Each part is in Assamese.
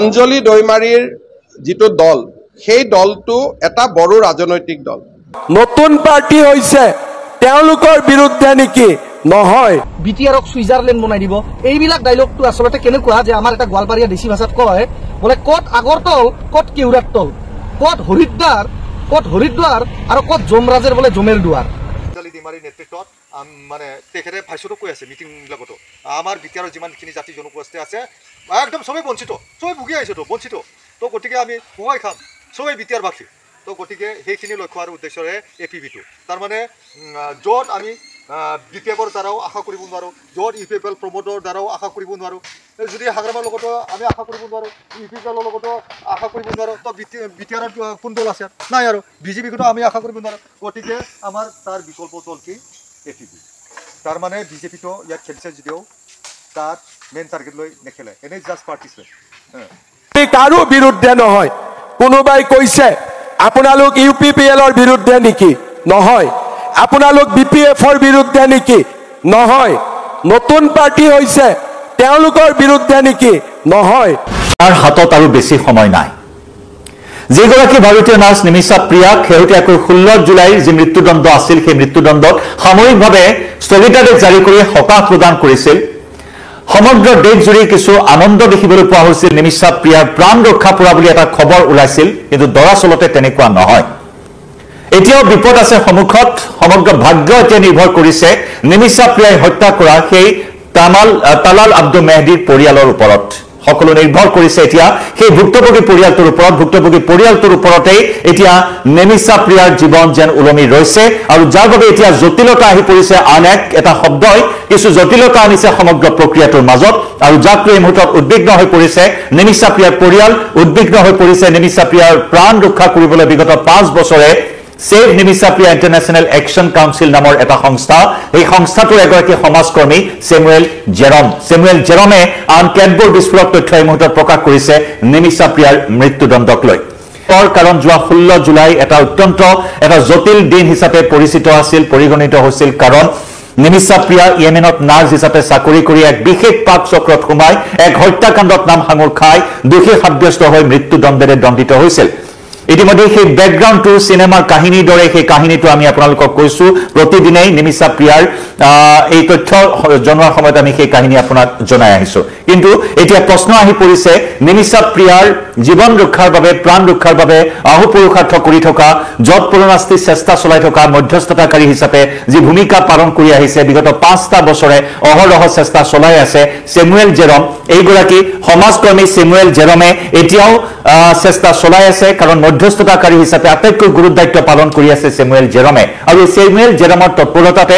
অঞ্জলি দৈমাৰীৰ যিটো দল সেই দলটো এটা বড় ৰাজনৈতিক দল নতুন পাৰ্টি হৈছে তেওঁলোকৰ বিৰুদ্ধে নেকি নহয় বিটিআৰক সুইজাৰলেণ্ড বনাই দিব এইবিলাক ডায়লগটো আসলতে কেনেকুৱা যে আমাৰ এটা গোৱালপাৰীয়া দেশী ভাষাত কয় বলে কত আগৰতল কত কেউৰাৰ তল কত হৰিদ্বাৰ আৰু কত জমৰাজেৰ বলে জমেৰ দুৱাৰ অঞ্জলি দৈমাৰীৰ নেতৃত্বত মানে তেখেতে ভাষ্যটো কৈ আছে মিটিংবিলাকতো আমাৰ বিটিআৰৰ যিমানখিনি জাতি জনগোষ্ঠী আছে একদম সবেই বঞ্চিত সবেই ভুগি আহিছে বঞ্চিত তো গতিকে আমি সহায় খাম সবেই বিটিআৰবাসী তো গতিকে সেইখিনি লক্ষ্য আৰু উদ্দেশ্যৰে এপিবিটো তাৰমানে য'ত আমি বিপিএফৰ দ্বাৰাও আশা কৰিব নোৱাৰোঁ য'ত ইউপিএফএল প্ৰমোটৰ দ্বাৰাও আশা কৰিব নোৱাৰোঁ যদি হাগ্ৰামাৰ লগতো আমি আশা কৰিব নোৱাৰোঁ ইউপিএফএলৰ লগতো আশা কৰিব নোৱাৰোঁ তো বিটিআৰৰ কোন দল আছে নাই আৰু বিজেপিকতো আমি আশা কৰিব নোৱাৰোঁ গতিকে আমাৰ তাৰ বিকল্প দল কি এপিবি তাৰমানে বিজেপিটো ইয়াত খেলিছে যদিও তাত মেইন টাৰ্গেট লৈ নেখেলে এনেই জাষ্ট পাৰ্টিচিপেট কাৰো বিৰুদ্ধে নহয় কোনোবাই কৈছে আপোনালোক ইউপিপিএলৰ বিৰুদ্ধে নেকি নহয় আপোনালোক বিপিএফৰ বিৰুদ্ধে নেকি নহয় নতুন পাৰ্টি হৈছে তেওঁলোকৰ বিৰুদ্ধে নেকি নহয় তাৰ হাতত আৰু বেছি সময় নাই যিগৰাকী ভাৰতীয় নাৰ্ছ নিমিষা প্ৰিয়াক শেহতীয়াকৈ 16 জুলাইৰ যি মৃত্যুদণ্ড আছিল সেই মৃত্যুদণ্ডক সাময়িকভাৱে স্থগিতাদেশ জাৰি কৰি সকাহ প্ৰদান কৰিছিল সমগ্ৰ দেশজুৰি কিছু আনন্দ দেখিবলৈ পোৱা হৈছিল নিমিষা প্ৰিয়াৰ প্ৰাণ ৰক্ষা পোৱা বুলি এটা খবৰ ওলাইছিল কিন্তু দৰাচলতে তেনেকুৱা নহয় এতিয়াও বিপদ আছে সন্মুখত সমগ্ৰ ভাগ্য এতিয়া নিৰ্ভৰ কৰিছে নিমিষা প্ৰিয়াই হত্যা কৰা সেই তালাল আব্দুল মেহদীৰ পৰিয়ালৰ ওপৰত সকলো নিৰ্ভৰ কৰিছে এতিয়া সেই ভুক্তভোগী পৰিয়ালটোৰ ওপৰতেই এতিয়া নিমিষা প্ৰিয়াৰ জীৱন যেন ওলমি ৰৈছে আৰু যাৰ বাবে এতিয়া জটিলতা আহি পৰিছে আন এটা শব্দই কিছু জটিলতা আনিছে সমগ্ৰ প্ৰক্ৰিয়াটোৰ মাজত আৰু যাক লৈ এই মুহূৰ্তত উদ্বিগ্ন হৈ পৰিছে নিমিষা প্ৰিয়াৰ পৰিয়াল উদ্বিগ্ন হৈ পৰিছে নিমিষা প্ৰিয়াৰ প্ৰাণ ৰক্ষা কৰিবলৈ বিগত 5 বছৰে save Nimisha Priya international action council নামৰ এটা সংস্থা এই সংস্থাটোৰ এগৰাকী সমাজকৰ্মী সেমুৱেল জেৰমে আন কেতবোৰ বিস্ফোৰক তথ্য এই মুহূৰ্তত প্ৰকাশ কৰিছে নিমিষা প্ৰিয়াৰ মৃত্যুদণ্ডক লৈ কাৰণ যোৱা 16 জুলাই এটা অত্যন্ত এটা জটিল দিন হিচাপে পৰিগণিত হৈছিল কাৰণ নিমিষা প্ৰিয়া ইয়েমেনত নাৰ্ছ হিচাপে চাকৰি কৰি এক বিশেষ পাক চক্ৰত সোমাই এক হত্যাকাণ্ডত নাম সাঙুৰ খাই দোষী সাব্যস্ত হৈ মৃত্যুদণ্ডেৰে দণ্ডিত হৈছিল ইতিমধ্যে সেই ব্যাকগ্ৰাউণ্ডটো সিনেমাৰ কাহিনীৰ দৰে সেই কাহিনীটো আমি আপোনালোকক কৈছো প্ৰতিদিনেই নিমিষা প্ৰিয়াৰ এই তথ্য জনোৱাৰ সময়ত আমি সেই কাহিনী আপোনাক জনাই আহিছো কিন্তু এতিয়া প্ৰশ্ন আহি পৰিছে নিমিষা প্ৰিয়াৰ জীৱন ৰক্ষাৰ বাবে প্ৰাণ ৰক্ষাৰ বাবে আহুপুৰুষাৰ্থ কৰি থকা যৎপৰোনাস্তি চেষ্টা চলাই থকা মধ্যস্থতাকাৰী হিচাপে যি ভূমিকা পালন কৰি আহিছে বিগত 5টা বছৰে অহৰহ চেষ্টা চলাই আছে সেমুৱেল জেৰম এইগৰাকী সমাজকৰ্মী সেমুৱেল জেৰমে এতিয়াও চেষ্টা চলাই আছে কাৰণ মধ্যস্থতাকাৰী হিচাপে আটাইতকৈ গুৰুত্বদায়িত্ব পালন কৰি আছে সেমুৱেল জেৰমে আৰু সেমুৱেল জেৰমৰ তৎপৰতাতে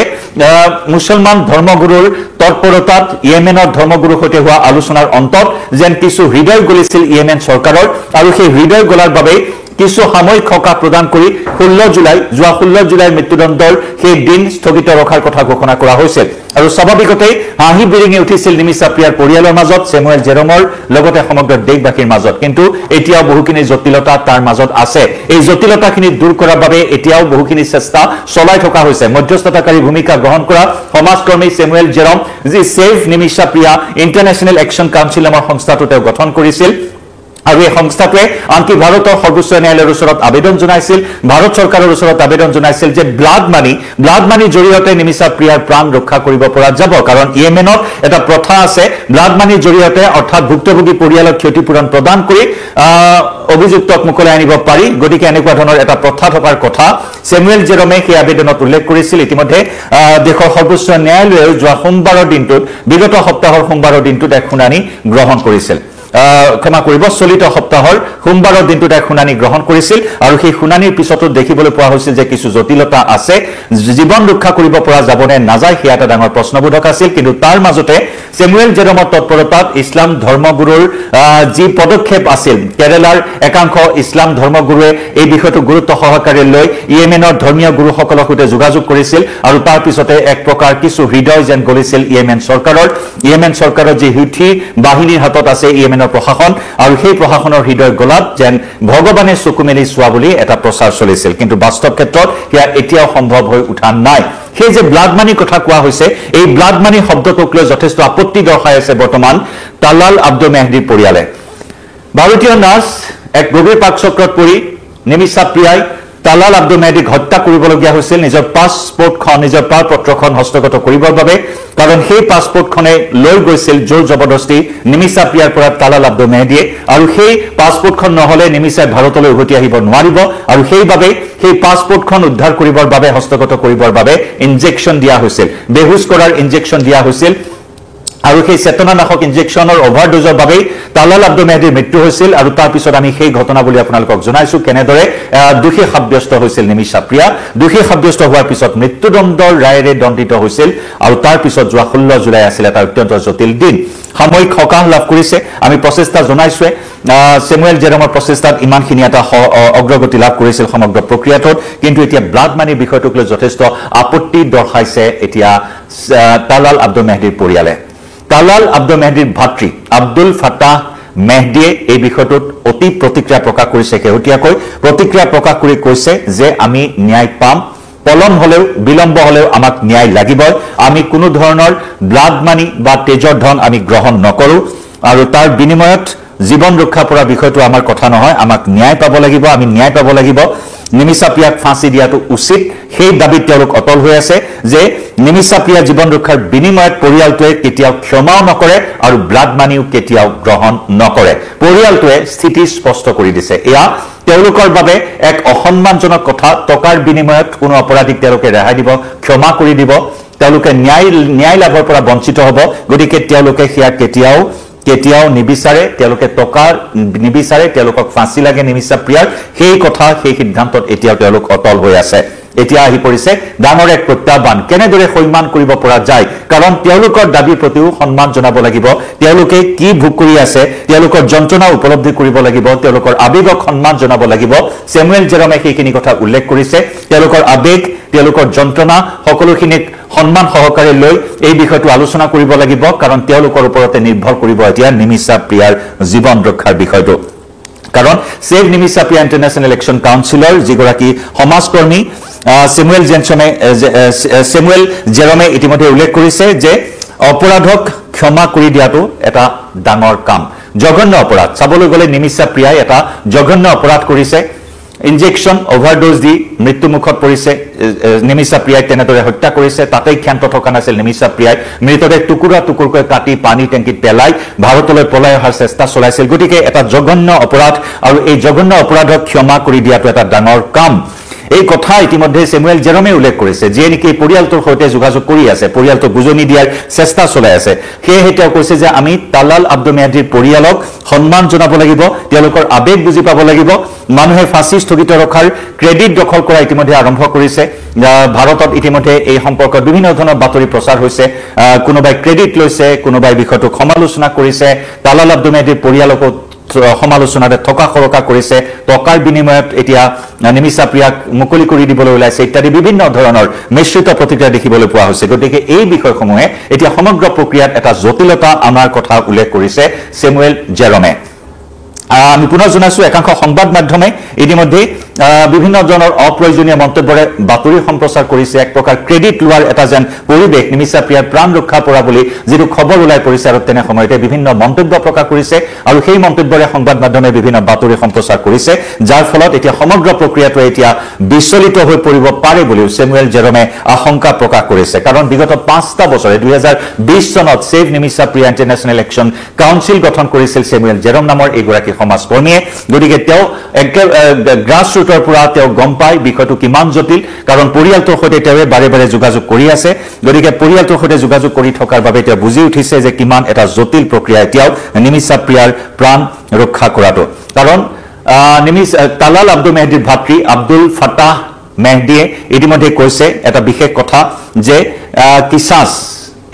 মুছলমান ধৰ্মগুৰুৰ তৎপৰতাত ইয়েমেনৰ ধৰ্মগুৰুৰ সৈতে হোৱা আলোচনাৰ অন্তত যেন কিছু হৃদয় গলিছিল ইয়েমেন চৰকাৰৰ আৰু সেই হৃদয় গলাৰ বাবে কিছু সাময়িক সকাহ প্ৰদান কৰি 16 জুলাই মৃত্যুদণ্ডৰ সেই দিন স্থগিত ৰখাৰ কথা ঘোষণা কৰা হৈছিল আৰু স্বাভাৱিকতেই হাঁহি বিৰিঙি উঠিছিল নিমিষা প্ৰিয়াৰ পৰিয়ালৰ মাজত সেমুৱেল জেৰমৰ লগতে সমগ্ৰ দেশবাসীৰ মাজত কিন্তু এতিয়াও বহুখিনি জটিলতা তাৰ মাজত আছে এই জটিলতাখিনি দূৰ কৰাৰ বাবে এতিয়াও বহুখিনি চেষ্টা চলাই থকা হৈছে মধ্যস্থতাকাৰী ভূমিকা গ্ৰহণ কৰা সমাজকৰ্মী সেমুৱেল জেৰম যি save Nimisha Priya international action council নামৰ সংস্থাটো তেওঁ গঠন কৰিছিল আৰু এই সংস্থাটোৱে আনকি ভাৰতৰ সৰ্বোচ্চ ন্যায়ালয়ৰ ওচৰত আবেদন জনাইছিল ভাৰত চৰকাৰৰ ওচৰত আবেদন জনাইছিল যে ব্লাড মানিৰ জৰিয়তে নিমিষা প্ৰিয়াৰ প্ৰাণ ৰক্ষা কৰিব পৰা যাব কাৰণ ইয়েমেনত এটা প্ৰথা আছে ব্লাড মানিৰ জৰিয়তে অৰ্থাৎ ভুক্তভোগী পৰিয়ালক ক্ষতিপূৰণ প্ৰদান কৰি অভিযুক্তক মুকলাই আনিব পাৰি গতিকে এনেকুৱা ধৰণৰ এটা প্ৰথা থকাৰ কথা সেমুৱেল জেৰমে সেই আবেদনত উল্লেখ কৰিছিল ইতিমধ্যে দেশৰ সৰ্বোচ্চ ন্যায়ালয়ে যোৱা বিগত সপ্তাহৰ সোমবাৰৰ দিনটোত এক শুনানি গ্ৰহণ কৰিছিল ক্ষমা কৰিব চলিত সপ্তাহৰ সোমবাৰৰ দিনটোত এক শুনানি গ্ৰহণ কৰিছিল আৰু সেই শুনানিৰ পিছতো দেখিবলৈ পোৱা হৈছিল যে কিছু জটিলতা আছে জীৱন ৰক্ষা কৰিব পৰা যাবনে নাযায় সেয়া এটা ডাঙৰ প্ৰশ্নবোধক আছিল কিন্তু তাৰ মাজতে সেমুৱেল জেৰমৰ তৎপৰতাত ইছলাম ধৰ্মগুৰুৰ যি পদক্ষেপ আছিল কেৰালাৰ একাংশ ইছলাম ধৰ্মগুৰুৱে এই বিষয়টো গুৰুত্ব সহকাৰে লৈ ইয়েমেনৰ ধৰ্মীয় গুৰুসকলৰ সৈতে যোগাযোগ কৰিছিল আৰু তাৰ পিছতে এক প্ৰকাৰ কিছু হৃদয় যেন গলিছিল ইয়েমেন চৰকাৰৰ যি হুথি বাহিনীৰ হাতত আছে ইয়েমেনৰ প্ৰশাসন আৰু সেই প্ৰশাসনৰ হৃদয় গলাত যেন ভগৱানে চকু মেলি চোৱা বুলি এটা প্ৰচাৰ চলিছিল কিন্তু বাস্তৱ ক্ষেত্ৰত সেয়া এতিয়াও সম্ভৱ হৈ উঠা নাই সেই যে ব্লাড মানিৰ কথা কোৱা হৈছে এই ব্লাড মানি শব্দটোক লৈ যথেষ্ট আপত্তি দৰ্শাই আছে বৰ্তমান তালাল আব্দুল মেহদীৰ পৰিয়ালে ভাৰতীয় নাৰ্ছ এক গভীৰ পাকচক্ৰত পৰি নিমিষা প্ৰিয়াই তালাল আব্দুল মেহদিক হত্যা কৰিবলগীয়া হৈছিল নিজৰ পাছপোৰ্টখন নিজৰ পাৰপত্ৰখন হস্তগত কৰিবৰ বাবে কাৰণ সেই পাছপোৰ্টখনে লৈ গৈছিল জোৰ জবৰদস্তি নিমিষা প্ৰিয়াৰ পৰা তালাল আব্দুল মেহদিয়ে আৰু সেই পাছপোৰ্টখন নহলে নিমিষাই ভাৰতলৈ উভতি আহিব নোৱাৰিব আৰু সেইবাবে সেই পাছপোৰ্টখন উদ্ধাৰ কৰিবৰ বাবে হস্তগত কৰিবৰ বাবে ইনজেকশ্যন দিয়া হৈছিল বেহুছ কৰাৰ ইনজেকশ্যন দিয়া হৈছিল আৰু সেই চেতনানাশক ইনজেকশ্যনৰ অভাৰডোজৰ বাবে তালাল আব্দুল মেহদিৰ মৃত্যু হৈছিল আৰু তাৰ পিছত আমি সেই ঘটনাৱলী আপোনালোকক জনাইছো কেনেদৰে দোষী সাব্যস্ত হৈছিল নিমিষা প্ৰিয়া দোষী সাব্যস্ত হোৱাৰ পিছত মৃত্যুদণ্ডৰ ৰায়েৰে দণ্ডিত হৈছিল আৰু তাৰ পিছত যোৱা 16 জুলাই আছিল এটা অত্যন্ত জটিল দিন সাময়িক সকাহ লাভ কৰিছে আমি প্ৰচেষ্টা জনাইছোৱে সেমুৱেল জেৰমৰ প্ৰচেষ্টাত ইমানখিনি এটা অগ্ৰগতি লাভ কৰিছিল সমগ্ৰ প্ৰক্ৰিয়াটোত কিন্তু এতিয়া ব্লাড মানিৰ বিষয়টোক লৈ যথেষ্ট আপত্তি দৰ্শাইছে এতিয়া তালাল আব্দুল মেহদিৰ পৰিয়ালে তালাল আব্দুল মেহদিৰ ভাতৃ আব্দুল ফাতাহ মেহদিয়ে এই বিষয়টোত অতি প্ৰতিক্ৰিয়া প্ৰকাশ কৰিছে শেহতীয়াকৈ প্ৰতিক্ৰিয়া প্ৰকাশ কৰি কৈছে যে আমি ন্যায় পাম পলম হলেও বিলম্ব হলেও আমাক ন্যায় লাগিবই আমি কোনো ধৰণৰ ব্লাড মানি বা তেজৰ ধন আমি গ্ৰহণ নকৰো আৰু তাৰ বিনিময়ত জীৱন ৰক্ষা পৰা বিষয়টো আমাৰ কথা নহয় আমাক ন্যায় পাব লাগিব আমি ন্যায় পাব লাগিব নিমিষা প্ৰিয়াক ফাঁসি দিয়াটো উচিত সেই দাবীত তেওঁলোক অটল হৈ আছে যে নিমিষা প্ৰিয়া জীৱন ৰক্ষাৰ বিনিময়ত পৰিয়ালটোৱে কেতিয়াও ক্ষমাও নকৰে আৰু ব্লাড মানিও কেতিয়াও গ্ৰহণ নকৰে পৰিয়ালটোৱে স্থিতি স্পষ্ট কৰি দিছে এয়া তেওঁলোকৰ বাবে এক অসন্মানজনক কথা টকাৰ বিনিময়ত কোনো অপৰাধীক তেওঁলোকে ৰেহাই দিব ক্ষমা কৰি দিব তেওঁলোকে ন্যায় লাভৰ পৰা বঞ্চিত হ'ব গতিকে তেওঁলোকে হিয়া কেতিয়াও নিবিচাৰে তেওঁলোকে টকা নিবিচাৰে তেওঁলোকক ফাঁসি লাগে নিমিষা প্ৰিয়াৰ সেই কথা সেই সিদ্ধান্তত এতিয়া তেওঁলোক অটল হৈ আছে এতিয়া আহি পৰিছে ডাঙৰ এক প্ৰত্যাহ্বান কেনেদৰে সন্মান কৰিব পৰা যায় কাৰণ তেওঁলোকৰ দাবীৰ প্ৰতিও সন্মান জনাব লাগিব তেওঁলোকে কি ভোগ কৰি আছে তেওঁলোকৰ যন্ত্ৰণা উপলব্ধি কৰিব লাগিব তেওঁলোকৰ আবেগক সন্মান জনাব লাগিব সেমুৱেল জেৰমে সেইখিনি কথা উল্লেখ কৰিছে তেওঁলোকৰ আবেগ তেওঁলোকৰ যন্ত্ৰণা সকলোখিনিক সন্মান সহকাৰে লৈ এই বিষয়টো আলোচনা কৰিব লাগিব কাৰণ তেওঁলোকৰ ওপৰতে নিৰ্ভৰ কৰিব এতিয়া নিমিষা প্ৰিয়াৰ জীৱন ৰক্ষাৰ বিষয়টো কাৰণ save Nimisha Priya international election কাউন্সিলৰ যিগৰাকী সমাজকৰ্মী সেমুৱেল জেৰমে ইতিমধ্যে উল্লেখ কৰিছে যে অপৰাধক ক্ষমা কৰি দিয়াটো এটা ডাঙৰ কাম জঘন্য অপৰাধ চাবলৈ গ'লে নিমিষা প্ৰিয়াই এটা জঘন্য অপৰাধ কৰিছে ইনজেকশ্যন অভাৰডোজ দি মৃত্যুমুখত পৰিছে নিমিষা প্ৰিয়াই তেনেদৰে হত্যা কৰিছে তাতেই ক্ষান্ত থকা নাছিল নিমিষা প্ৰিয়াই মৃতদেহ টুকুৰা টুকুৰকৈ কাটি পানী টেংকিত পেলাই ভাৰতলৈ পলাই অহাৰ চেষ্টা চলাইছিল গতিকে এটা জঘন্য অপৰাধ আৰু এই জঘন্য অপৰাধক ক্ষমা কৰি দিয়াটো এটা ডাঙৰ কাম এই কথা ইতিমধ্যে সেমুৱেল জেৰমে উল্লেখ কৰিছে যিয়ে নেকি পৰিয়ালটোৰ সৈতে যোগাযোগ কৰি আছে পৰিয়ালটোক বুজনি দিয়াৰ চেষ্টা চলাই আছে সেয়েহে তেওঁ কৈছে যে আমি তালাল আব্দুল মেহদিৰ পৰিয়ালক সন্মান জনাব লাগিব তেওঁলোকৰ আবেগ বুজি পাব লাগিব মানুহে ফাঁসি স্থগিত ৰখাৰ ক্ৰেডিট দখল কৰা ইতিমধ্যে আৰম্ভ কৰিছে ভাৰতত ইতিমধ্যে এই সম্পৰ্কত বিভিন্ন ধৰণৰ বাতৰি প্ৰচাৰ হৈছে কোনোবাই ক্ৰেডিট লৈছে কোনোবাই বিষয়টোক সমালোচনা কৰিছে তালাল আব্দুল মেহদিৰ পৰিয়ালকো সমালোচনাৰে থকা খৰকা কৰিছে টকাৰ বিনিময়ত এতিয়া নিমিষা প্ৰিয়াক মুকলি কৰি দিবলৈ ওলাইছে ইত্যাদি বিভিন্ন ধৰণৰ মিশ্ৰিত প্ৰতিক্ৰিয়া দেখিবলৈ পোৱা হৈছে গতিকে এই বিষয়সমূহে এতিয়া সমগ্ৰ প্ৰক্ৰিয়াত এটা জটিলতা অনাৰ কথা উল্লেখ কৰিছে সেমুৱেল জেৰমে আমি পুনৰ জনাইছো একাংশ সংবাদ মাধ্যমে ইতিমধ্যে বিভিন্ন ধৰণৰ অপ্ৰয়োজনীয় মন্তব্যৰে বাতৰি সম্প্ৰচাৰ কৰিছে এক প্ৰকাৰ ক্ৰেডিট লোৱাৰ এটা যেন পৰিৱেশ নিমিষা প্ৰিয়াৰ প্ৰাণ ৰক্ষা পৰা বুলি যিটো খবৰ ওলাই পৰিছে আৰু তেনে সময়তে বিভিন্ন মন্তব্য প্ৰকাশ কৰিছে আৰু সেই মন্তব্যৰে সংবাদ মাধ্যমে বিভিন্ন বাতৰি সম্প্ৰচাৰ কৰিছে যাৰ ফলত এতিয়া সমগ্ৰ প্ৰক্ৰিয়াটো এতিয়া বিচলিত হৈ পৰিব পাৰে বুলি সেমুৱেল জেৰমে আশংকা প্ৰকাশ কৰিছে কাৰণ বিগত 5টা বছৰে 2020 চনত save Nimisha Priya international election council গঠন কৰিছিল সেমুৱেল জেৰম নামৰ এগৰাকী সমাজকৰ্মীয়ে গতিকে তেওঁ গ্ৰাছ ৰুটৰ পৰা তেওঁ গম পায় বিষয়টো কিমান জটিল কাৰণ পৰিয়ালটোৰ সৈতে তেওঁ বাৰে বাৰে যোগাযোগ কৰি আছে গতিকে পৰিয়ালটোৰ সৈতে যোগাযোগ কৰি থকাৰ বাবে তেওঁ বুজি উঠিছে যে কিমান এটা জটিল প্ৰক্ৰিয়া এতিয়াও নিমিষা প্ৰিয়াৰ প্ৰাণ ৰক্ষা কৰাটো কাৰণ তালাল আব্দুল মেহদিৰ ভাতৃ আব্দুল ফাতাহ মেহদিয়ে ইতিমধ্যে কৈছে এটা বিশেষ কথা যে কিসাছ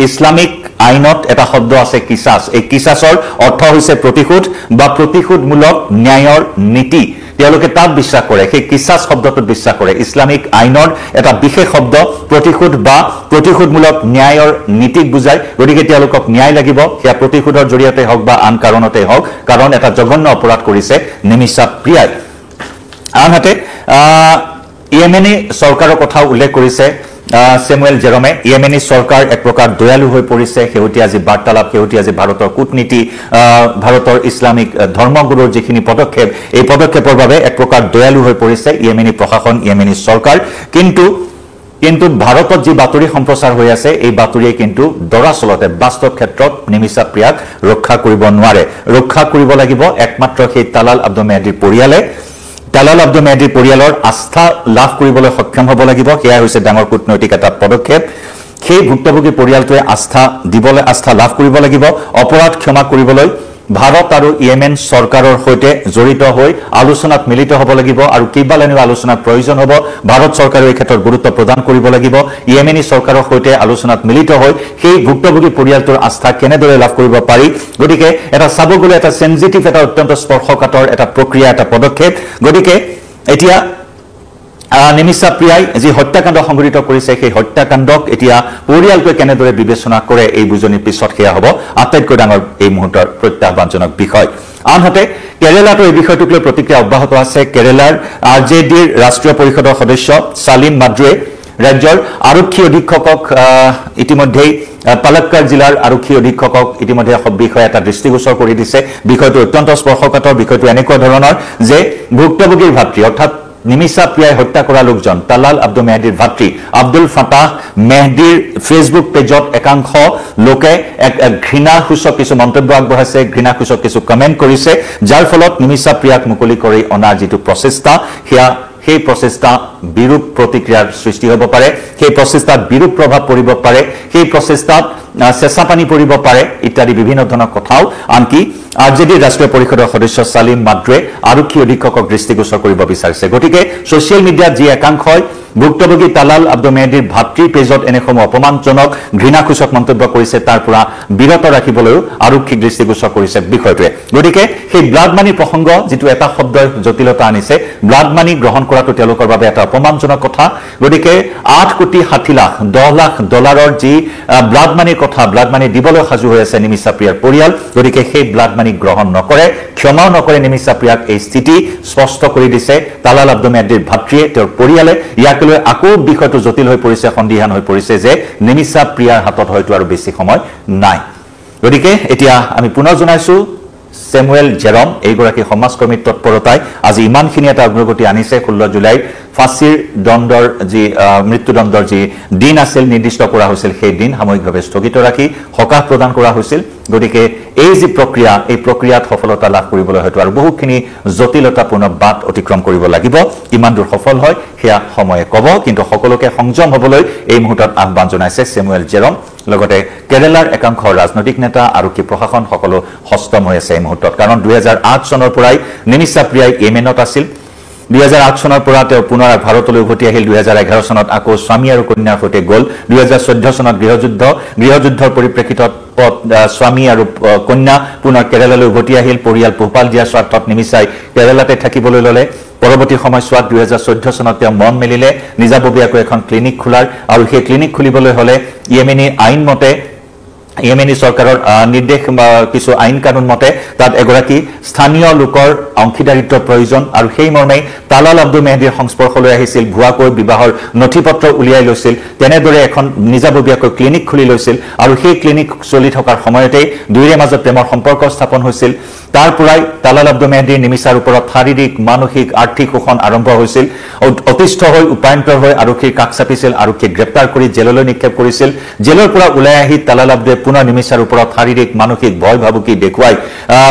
ইছলামিক আইনত এটা শব্দ আছে কিসাছ এই কিসাছৰ অৰ্থ হৈছে প্ৰতিশোধ বা প্ৰতিশোধমূলক ন্যায়ৰ নীতি তেওঁলোকে তাত বিশ্বাস কৰে সেই কিসাছ শব্দটোত বিশ্বাস কৰে ইছলামিক আইনৰ এটা বিশেষ শব্দ প্ৰতিশোধ বা প্ৰতিশোধমূলক ন্যায়ৰ নীতিক বুজায় গতিকে তেওঁলোকক ন্যায় লাগিব সেয়া প্ৰতিশোধৰ জৰিয়তে হওক বা আন কাৰণতে হওক কাৰণ এটা জঘন্য অপৰাধ কৰিছে নিমিষা প্ৰিয়াই আনহাতে ইয়েমেনী চৰকাৰৰ কথা উল্লেখ কৰিছে Samuel Jerome, Yemeni Sarkar এক প্ৰকাৰ দয়ালু হয়ে পড়েছে শেহতীয়া যে বাৰ্তালাপ শেহতীয়া যে ভাৰতৰ কূটনীতি ভাৰতৰ ইসলামিক ধৰ্মগুৰুৰ যেখিনি পদক্ষেপ এই পদক্ষেপৰ বাবে এক প্ৰকাৰ দয়ালু হয়ে পড়েছে ইয়েমেনি প্ৰশাসন ইয়েমেনি সৰকাৰ কিন্তু ভাৰতত যে বাতৰি সম্প্ৰচাৰ হৈ আছে এই বাতৰিয়ে কিন্তু দৰাচলতে বাস্তৱ ক্ষেত্ৰত নিমিষা প্ৰিয়াক ৰক্ষা কৰিব নোৱাৰে ৰক্ষা কৰিব লাগিব একমাত্ৰ সেই তালাল আব্দুল মেহদীৰ পৰিয়ালে তালাল আব্দুল মেহদীৰ পৰিয়ালৰ আস্থা লাভ কৰিবলৈ সক্ষম হ'ব লাগিব সেয়া হৈছে ডাঙৰ কূটনৈতিক এটা পদক্ষেপ সেই ভুক্তভোগী পৰিয়ালটোৱে আস্থা লাভ কৰিব লাগিব অপৰাধ ক্ষমা কৰিবলৈ ভাৰত আৰু ইয়েমেন সৰকাৰেৰ সৈতে জড়িত হৈ আলোচনাত মিলিত হব লাগিব আৰু কেইবালানিও আলোচনাৰ প্ৰয়োজন হ'ব ভাৰত সৰকাৰেৰ এই ক্ষেত্ৰত গুৰুত্ব প্ৰদান কৰিব লাগিব ইয়েমেনি সৰকাৰেৰ সৈতে আলোচনাত মিলিত হৈ সেই ভুক্তভোগী পৰিয়ালটোৰ আস্থা কেনেদৰে লাভ কৰিব পাৰি গতিকে এটা চাব গলে এটা সেনজিটিভ এটা অত্যন্ত স্পৰ্শকাতৰ এটা প্ৰক্ৰিয়া এটা পদক্ষেপ গতিকে এতিয়া নিমিষা প্ৰিয়াই যি হত্যাকাণ্ড সংঘটিত কৰিছে সেই হত্যাকাণ্ডক এতিয়া পৰিয়ালটোৱে কেনেদৰে বিবেচনা কৰে এই বুজনিৰ পিছত সেয়া হ'ব আটাইতকৈ ডাঙৰ এই মুহূৰ্তৰ প্ৰত্যাহ্বানজনক বিষয় আনহাতে কেৰালাতো এই বিষয়টোক লৈ প্ৰতিক্ৰিয়া অব্যাহত আছে কেৰালাৰ আৰজেডিৰ ৰাষ্ট্ৰীয় পৰিষদৰ সদস্য সালিম মাদ্ৰুৱে ৰাজ্যৰ আৰক্ষী অধীক্ষকক ইতিমধ্যেই পালাক্কাড় জিলাৰ আৰক্ষী অধীক্ষকক ইতিমধ্যে বিষয় এটা দৃষ্টিগোচৰ কৰি দিছে বিষয়টো অত্যন্ত স্পৰ্শকাতৰ বিষয়টো এনেকুৱা ধৰণৰ যে ভুক্তভোগীৰ ভাতৃ অৰ্থাৎ নিমিষা প্ৰিয়াই হত্যা কৰা লোকজন তালাল আব্দুল মেহদীৰ ভাতৃ আব্দুল ফাতাহ মেহদীৰ ফেসবুক পেজত একাংশ লোকে এক ঘৃণাসূচক কিছু মন্তব্য আগবঢ়াইছে ঘৃণাসূচক কিছু কমেন্ট কৰিছে যাৰ ফলত নিমিষা প্ৰিয়াক মুকলি কৰি অনাৰ যিটো প্ৰচেষ্টা সেই প্ৰচেষ্টা বিৰূপ প্ৰতিক্ৰিয়াৰ সৃষ্টি হ'ব পাৰে সেই প্ৰচেষ্টাত বিৰূপ প্ৰভাৱ পৰিব পাৰে সেই প্ৰচেষ্টাত চেঁচা পানী পৰিব পাৰে ইত্যাদি বিভিন্ন ধৰণৰ কথাও আনকি আৰজেডিৰ ৰাষ্ট্ৰীয় পৰিষদৰ সদস্য সালিম মাদ্ৰুৱে আৰক্ষী অধীক্ষকক দৃষ্টিগোচৰ কৰিব বিচাৰিছে গতিকে ছ'চিয়েল মিডিয়াত যি একাংশই ভুক্তভোগী তালাল আব্দুল মেহদীৰ ভাতৃৰ পেজত এনেসমূহ অপমানজনক ঘৃণাসূচক মন্তব্য কৰিছে তাৰ পৰা বিৰত ৰাখিবলৈও আৰক্ষীক দৃষ্টিগোচৰ কৰিছে বিষয়টোৱে গতিকে সেই ব্লাড মানি প্ৰসংগ যিটো এটা শব্দৰ জটিলতা আনিছে ব্লাড মানি গ্ৰহণ কৰাটো তেওঁলোকৰ বাবে এটা অপমানজনক কথা গতিকে 8 কোটি 60 লাখ 10 লাখ ডলাৰৰ যি ব্লাড মানিৰ কথা ব্লাড মানি দিবলৈ সাজু হৈ আছে নিমিষা প্ৰিয়াৰ পৰিয়াল গতিকে সেই ব্লাড মানি গ্ৰহণ নকৰে ক্ষমাও নকৰে নিমিষা প্ৰিয়াক এই স্থিতি স্পষ্ট কৰি দিছে তালাল আব্দুল মেহদীৰ ভাতৃয়ে তেওঁৰ পৰিয়ালে ইয়াক লৈ আকৌ বিষয়টো জটিল হৈ পৰিছে সন্দিহান হৈ পৰিছে যে নিমিষা প্ৰিয়াৰ হাতত হয়তো আৰু বেছি সময় নাই গতিকে এতিয়া আমি পুনৰ জনাইছো স্যামুৱেল জেৰম এইগৰাকী সমাজকৰ্মীৰ তৎপৰতাই আজি ইমানখিনি এটা অগ্ৰগতি আনিছে 16 জুলাই ফাঁসিৰ দণ্ডৰ যি মৃত্যুদণ্ডৰ যি দিন আছিল নিৰ্দিষ্ট কৰা হৈছিল সেই দিন সাময়িকভাৱে স্থগিত ৰাখি সকাহ প্ৰদান কৰা হৈছিল গতিকে এই যি প্ৰক্ৰিয়া এই প্ৰক্ৰিয়াত সফলতা লাভ কৰিবলৈ হয়তো আৰু বহুখিনি জটিলতাপূৰ্ণ বাট অতিক্ৰম কৰিব লাগিব কিমান দূৰ সফল হয় সেয়া সময়ে ক'ব কিন্তু সকলোকে সংযম হ'বলৈ এই মুহূৰ্তত আহ্বান জনাইছে স্যামুৱেল জেৰম লগতে কেৰালাৰ একাংশ ৰাজনৈতিক নেতা আৰক্ষী প্ৰশাসন সকলো হস্তম হৈ আছে এই মুহূৰ্তত কাৰণ 2008 চনৰ পৰাই নিমিষা প্ৰিয়াই ইয়েমেনত আছিল 2008 চনৰ পৰা তেওঁ পুনৰ ভাৰতলৈ উভতি আহিল 2011 চনত আকৌ স্বামী আৰু কন্যাৰ সৈতে গ'ল 2014 চনত গৃহযুদ্ধৰ পৰিপ্ৰেক্ষিতত স্বামী আৰু কন্যা পুনৰ কেৰালালৈ উভতি আহিল পৰিয়াল পোহপাল দিয়াৰ স্বাৰ্থত নিমিষাই কেৰালাতে থাকিবলৈ ল'লে পৰৱৰ্তী সময়ছোৱাত 2014 চনত তেওঁ মন মেলিলে নিজাববীয়াকৈ এখন ক্লিনিক খোলাৰ আৰু সেই ক্লিনিক খুলিবলৈ হ'লে ইয়েমেনি আইন মতে ইয়েমেনি সৰকাৰেৰ নিৰ্দেশ কিছু আইন কানুন মতে তাত এগৰাকী স্থানীয় লোকৰ অংশীদাৰিত্বৰ প্ৰয়োজন আৰু সেই মৰ্মে তালাল আব্দুল মেহদীৰ সংস্পৰ্শলৈ আহিছিল ভুৱাকৈ বিবাহৰ নথিপত্ৰ উলিয়াই লৈছিল তেনেদৰে এখন নিজাববীয়াকৈ ক্লিনিক খুলি লৈছিল আৰু সেই ক্লিনিক চলি থকাৰ সময়তে দুইৰে মাজত প্ৰেমৰ সম্পৰ্ক স্থাপন হৈছিল তাৰ পৰাই তালাল আব্দুল মেহদীৰ নিমিষাৰ ওপৰত শাৰীৰিক মানসিক আৰ্থিক শোষণ আৰম্ভ হৈছিল অতিষ্ঠ হৈ উপায়ন্তৰ হৈ আৰক্ষীৰ কাষ চাপিছিল আৰক্ষীক গ্ৰেপ্তাৰ কৰি জেললৈ নিক্ষেপ কৰিছিল জেলৰ পৰা ওলাই আহি তালাল আব্দুল পুনৰ নিমিষাৰ ওপৰত শাৰীৰিক মানসিক ভয় ভাবুকি দেখুৱাই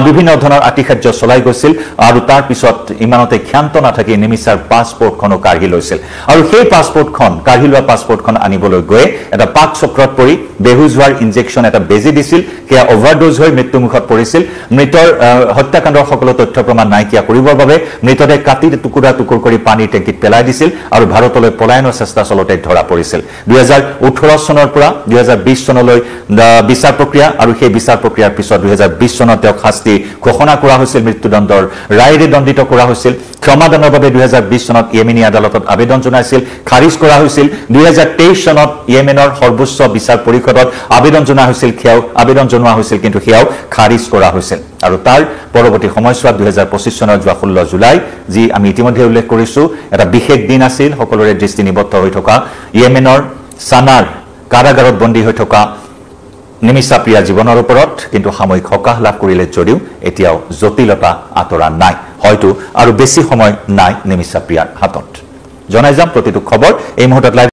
বিভিন্ন ধৰণৰ আতিশায্য চলাই গৈছিল আৰু তাৰ পিছত ইমানতে ক্ষান্ত নাথাকি নিমিষাৰ পাছপোৰ্টখনো কাঢ়ি লৈছিল আৰু সেই পাছপোৰ্টখন কাঢ়ি লোৱা পাছপোৰ্টখন আনিবলৈ গৈ এটা পাক চক্ৰত পৰি বেহুজ হোৱাৰ ইনজেকশ্যন এটা বেজি দিছিল সেয়া অভাৰডোজ হৈ মৃত্যুমুখত পৰিছিল মৃতৰ হত্যাকাণ্ডৰ সকলো তথ্য প্ৰমাণ নাইকিয়া কৰিবৰ বাবে মৃতদেহ কাটি টুকুৰা টুকুৰ কৰি পানীৰ টেংকিত পেলাই দিছিল আৰু ভাৰতলৈ পলায়নৰ চেষ্টা চলতে ধৰা পৰিছিল 2018 চনৰ পৰা 2020 চনলৈ বিচাৰ প্ৰক্ৰিয়া আৰু সেই বিচাৰ প্ৰক্ৰিয়াৰ পিছত 2020 চনত তেওঁক শাস্তি ঘোষণা কৰা হৈছিল মৃত্যুদণ্ডৰ ৰায়েৰে দণ্ডিত কৰা হৈছিল ক্ষমাদানৰ বাবে 2020 চনত ইয়েমেনি আদালতত আবেদন জনাইছিল খাৰিজ কৰা হৈছিল 2023 চনত ইয়েমেনৰ সৰ্বোচ্চ বিচাৰ পৰিষদত আবেদন জনোৱা হৈছিল কিন্তু সেয়াও খাৰিজ কৰা হৈছিল আৰু তাৰ পৰৱৰ্তী সময়ছোৱাত 2025 চনৰ 16 জুলাই যি আমি ইতিমধ্যে উল্লেখ কৰিছো এটা বিশেষ দিন আছিল সকলোৰে দৃষ্টি নিবদ্ধ হৈ থকা ইয়েমেনৰ সানাৰ কাৰাগাৰত বন্দী হৈ থকা নিমিষা প্ৰিয়া জীৱনৰ ওপৰত কিন্তু সাময়িক সকাহ লাভ কৰিলে যদিও এতিয়াও জটিলতা আঁতৰা নাই হয়তো আৰু বেছি সময় নাই নিমিষা প্ৰিয়াৰ হাতত জনাই যাম প্ৰতিটো খবৰ এই মুহূৰ্তত